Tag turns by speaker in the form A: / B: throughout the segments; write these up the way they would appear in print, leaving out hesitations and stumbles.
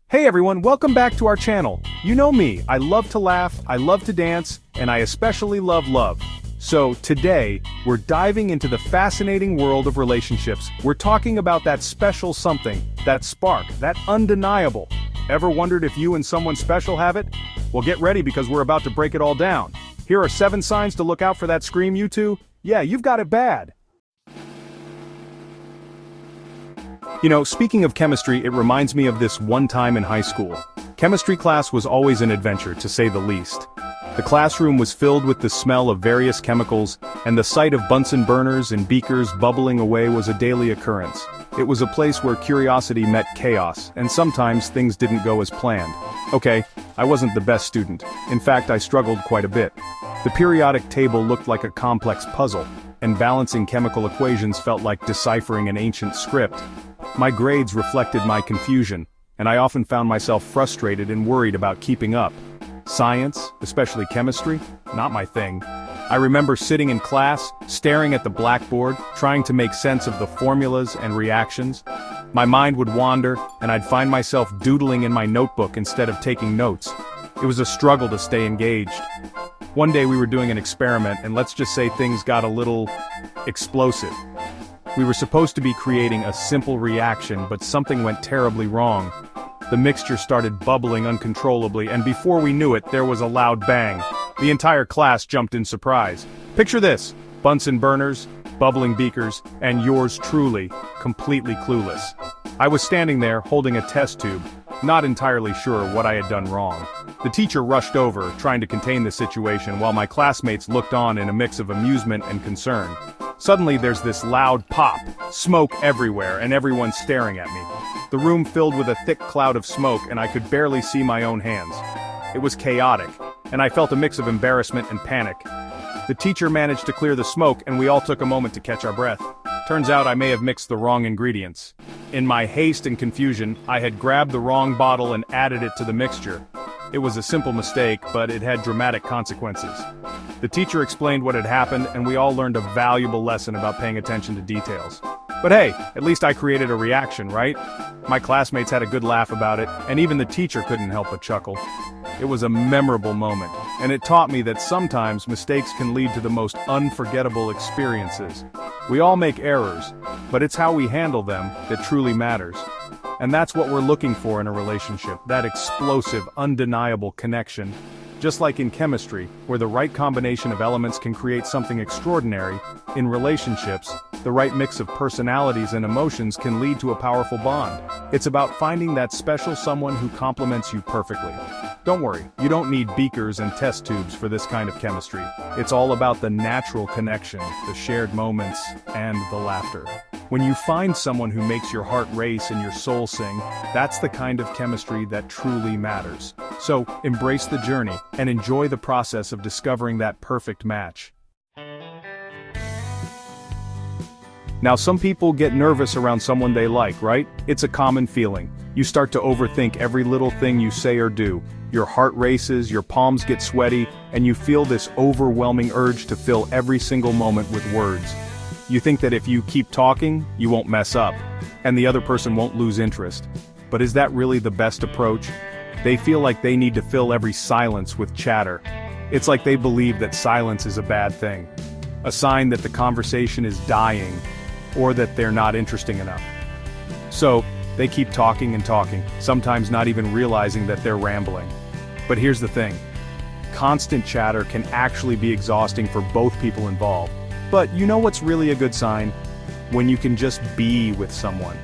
A: Hey everyone, welcome back to our channel. You know me, I love to laugh, I love to dance, and I especially love love. So today, we're diving into the fascinating world of relationships. We're talking about that special something, that spark, that undeniable. Ever wondered if you and someone special have it? Well, get ready because we're about to break it all down. Here are 7 signs to look out for that scream, you two. Yeah, you've got it bad. You know, speaking of chemistry, it reminds me of this one time in high school. Chemistry class was always an adventure, to say the least. The classroom was filled with the smell of various chemicals, and the sight of Bunsen burners and beakers bubbling away was a daily occurrence. It was a place where curiosity met chaos, and sometimes things didn't go as planned. Okay, I wasn't the best student. In fact, I struggled quite a bit. The periodic table looked like a complex puzzle, and balancing chemical equations felt like deciphering an ancient script. My grades reflected my confusion, and I often found myself frustrated and worried about keeping up. Science, especially chemistry, not my thing. I remember sitting in class, staring at the blackboard, trying to make sense of the formulas and reactions. My mind would wander, and I'd find myself doodling in my notebook instead of taking notes. It was a struggle to stay engaged. One day we were doing an experiment, and let's just say things got a little explosive. We were supposed to be creating a simple reaction, but something went terribly wrong. The mixture started bubbling uncontrollably, and before we knew it, there was a loud bang. The entire class jumped in surprise. Picture this: Bunsen burners, bubbling beakers, and yours truly, completely clueless. I was standing there, holding a test tube, not entirely sure what I had done wrong. The teacher rushed over, trying to contain the situation, while my classmates looked on in a mix of amusement and concern. Suddenly there's this loud pop, smoke everywhere, and everyone's staring at me. The room filled with a thick cloud of smoke, and I could barely see my own hands. It was chaotic, and I felt a mix of embarrassment and panic. The teacher managed to clear the smoke, and we all took a moment to catch our breath. Turns out I may have mixed the wrong ingredients. In my haste and confusion, I had grabbed the wrong bottle and added it to the mixture. It was a simple mistake, but it had dramatic consequences. The teacher explained what had happened, and we all learned a valuable lesson about paying attention to details. But hey, at least I created a reaction, right? My classmates had a good laugh about it, and even the teacher couldn't help but chuckle. It was a memorable moment, and it taught me that sometimes mistakes can lead to the most unforgettable experiences. We all make errors, but it's how we handle them that truly matters. And that's what we're looking for in a relationship, that explosive, undeniable connection. Just like in chemistry, where the right combination of elements can create something extraordinary, in relationships, the right mix of personalities and emotions can lead to a powerful bond. It's about finding that special someone who complements you perfectly. Don't worry, you don't need beakers and test tubes for this kind of chemistry. It's all about the natural connection, the shared moments, and the laughter. When you find someone who makes your heart race and your soul sing, that's the kind of chemistry that truly matters. So, embrace the journey, and enjoy the process of discovering that perfect match. Now, some people get nervous around someone they like, right? It's a common feeling. You start to overthink every little thing you say or do. Your heart races, your palms get sweaty, and you feel this overwhelming urge to fill every single moment with words. You think that if you keep talking, you won't mess up, and the other person won't lose interest. But is that really the best approach? They feel like they need to fill every silence with chatter. It's like they believe that silence is a bad thing, a sign that the conversation is dying, or that they're not interesting enough. So, they keep talking and talking, sometimes not even realizing that they're rambling. But here's the thing. Constant chatter can actually be exhausting for both people involved. But you know what's really a good sign? When you can just be with someone.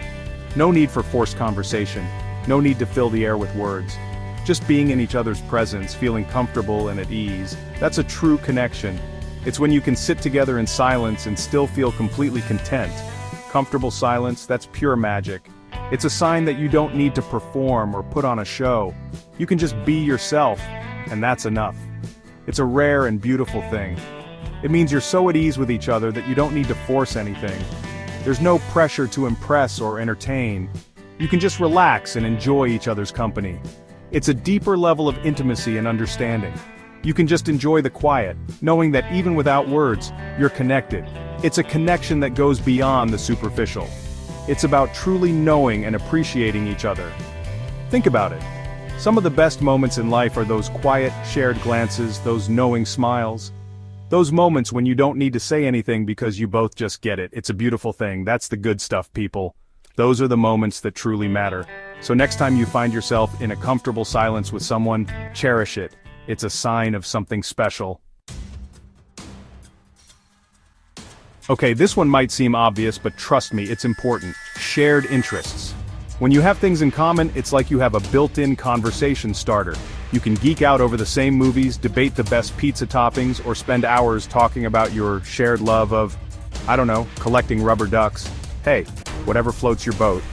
A: No need for forced conversation, no need to fill the air with words. Just being in each other's presence, feeling comfortable and at ease, that's a true connection. It's when you can sit together in silence and still feel completely content. Comfortable silence, that's pure magic. It's a sign that you don't need to perform or put on a show. You can just be yourself, and that's enough. It's a rare and beautiful thing. It means you're so at ease with each other that you don't need to force anything. There's no pressure to impress or entertain. You can just relax and enjoy each other's company. It's a deeper level of intimacy and understanding. You can just enjoy the quiet, knowing that even without words, you're connected. It's a connection that goes beyond the superficial. It's about truly knowing and appreciating each other. Think about it. Some of the best moments in life are those quiet, shared glances, those knowing smiles. Those moments when you don't need to say anything because you both just get it. It's a beautiful thing. That's the good stuff, people. Those are the moments that truly matter. So next time you find yourself in a comfortable silence with someone, cherish it. It's a sign of something special. Okay, this one might seem obvious, but trust me, it's important. Shared interests. When you have things in common, it's like you have a built-in conversation starter. You can geek out over the same movies, debate the best pizza toppings, or spend hours talking about your shared love of, I don't know, collecting rubber ducks. Hey, whatever floats your boat.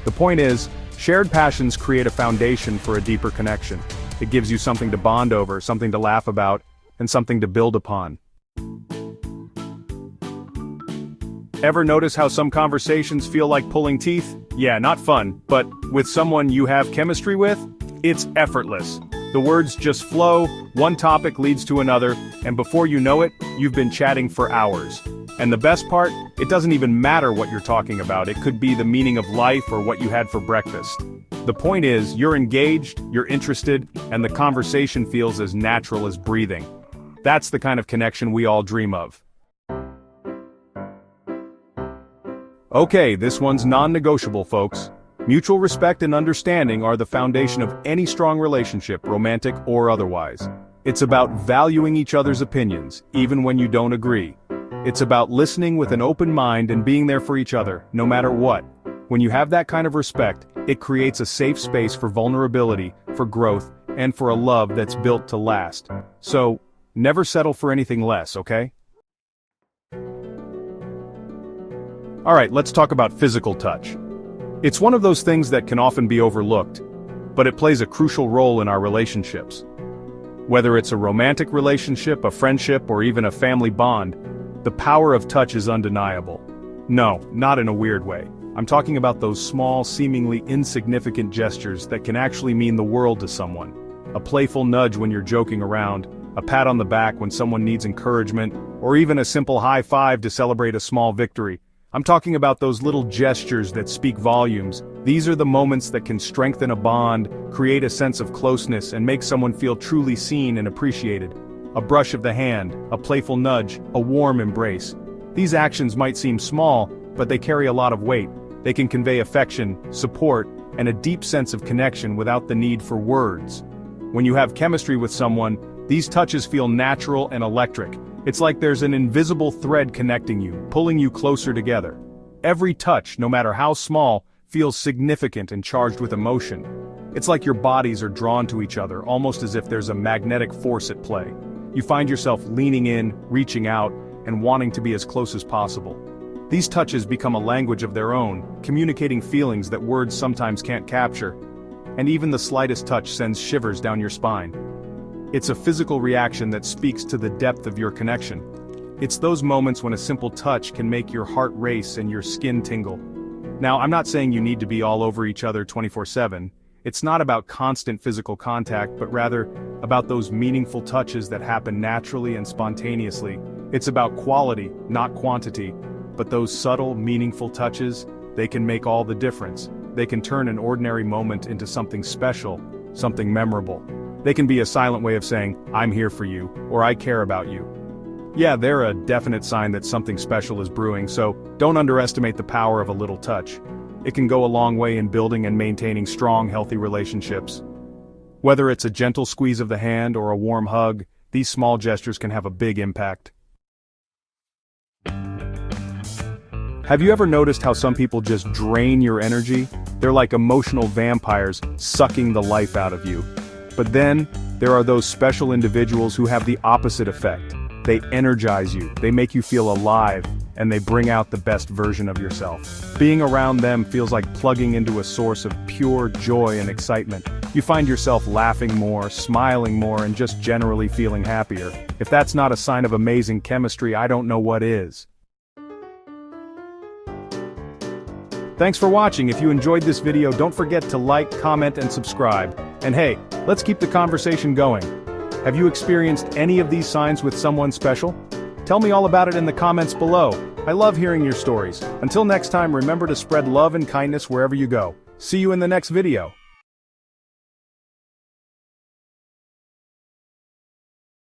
A: The point is, shared passions create a foundation for a deeper connection. It gives you something to bond over, something to laugh about, and something to build upon. Ever notice how some conversations feel like pulling teeth? Yeah, not fun, but with someone you have chemistry with, it's effortless. The words just flow, one topic leads to another, and before you know it, you've been chatting for hours. And the best part, it doesn't even matter what you're talking about. It could be the meaning of life or what you had for breakfast. The point is, you're engaged, you're interested, and the conversation feels as natural as breathing. That's the kind of connection we all dream of. Okay, this one's non-negotiable, folks. Mutual respect and understanding are the foundation of any strong relationship, romantic or otherwise. It's about valuing each other's opinions, even when you don't agree. It's about listening with an open mind and being there for each other, no matter what. When you have that kind of respect, it creates a safe space for vulnerability, for growth, and for a love that's built to last. So, never settle for anything less, okay? Alright, let's talk about physical touch. It's one of those things that can often be overlooked, but it plays a crucial role in our relationships. Whether it's a romantic relationship, a friendship, or even a family bond, the power of touch is undeniable. No, not in a weird way. I'm talking about those small, seemingly insignificant gestures that can actually mean the world to someone. A playful nudge when you're joking around, a pat on the back when someone needs encouragement, or even a simple high five to celebrate a small victory. I'm talking about those little gestures that speak volumes. These are the moments that can strengthen a bond, create a sense of closeness, and make someone feel truly seen and appreciated. A brush of the hand, a playful nudge, a warm embrace. These actions might seem small, but they carry a lot of weight. They can convey affection, support, and a deep sense of connection without the need for words. When you have chemistry with someone, these touches feel natural and electric. It's like there's an invisible thread connecting you, pulling you closer together. Every touch, no matter how small, feels significant and charged with emotion. It's like your bodies are drawn to each other, almost as if there's a magnetic force at play. You find yourself leaning in, reaching out, and wanting to be as close as possible. These touches become a language of their own, communicating feelings that words sometimes can't capture. And even the slightest touch sends shivers down your spine. It's a physical reaction that speaks to the depth of your connection. It's those moments when a simple touch can make your heart race and your skin tingle. Now, I'm not saying you need to be all over each other 24/7. It's not about constant physical contact, but rather about those meaningful touches that happen naturally and spontaneously. It's about quality, not quantity. But those subtle, meaningful touches, they can make all the difference. They can turn an ordinary moment into something special, something memorable. They can be a silent way of saying, I'm here for you, or I care about you. Yeah, they're a definite sign that something special is brewing, so don't underestimate the power of a little touch. It can go a long way in building and maintaining strong, healthy relationships. Whether it's a gentle squeeze of the hand or a warm hug, these small gestures can have a big impact. Have you ever noticed how some people just drain your energy? They're like emotional vampires, sucking the life out of you. But then, there are those special individuals who have the opposite effect. They energize you, they make you feel alive, and they bring out the best version of yourself. Being around them feels like plugging into a source of pure joy and excitement. You find yourself laughing more, smiling more, and just generally feeling happier. If that's not a sign of amazing chemistry, I don't know what is. Thanks for watching. If you enjoyed this video, don't forget to like, comment, and subscribe. And hey, let's keep the conversation going. Have you experienced any of these signs with someone special? Tell me all about it in the comments below. I love hearing your stories. Until next time, remember to spread love and kindness wherever you go. See you in the next video.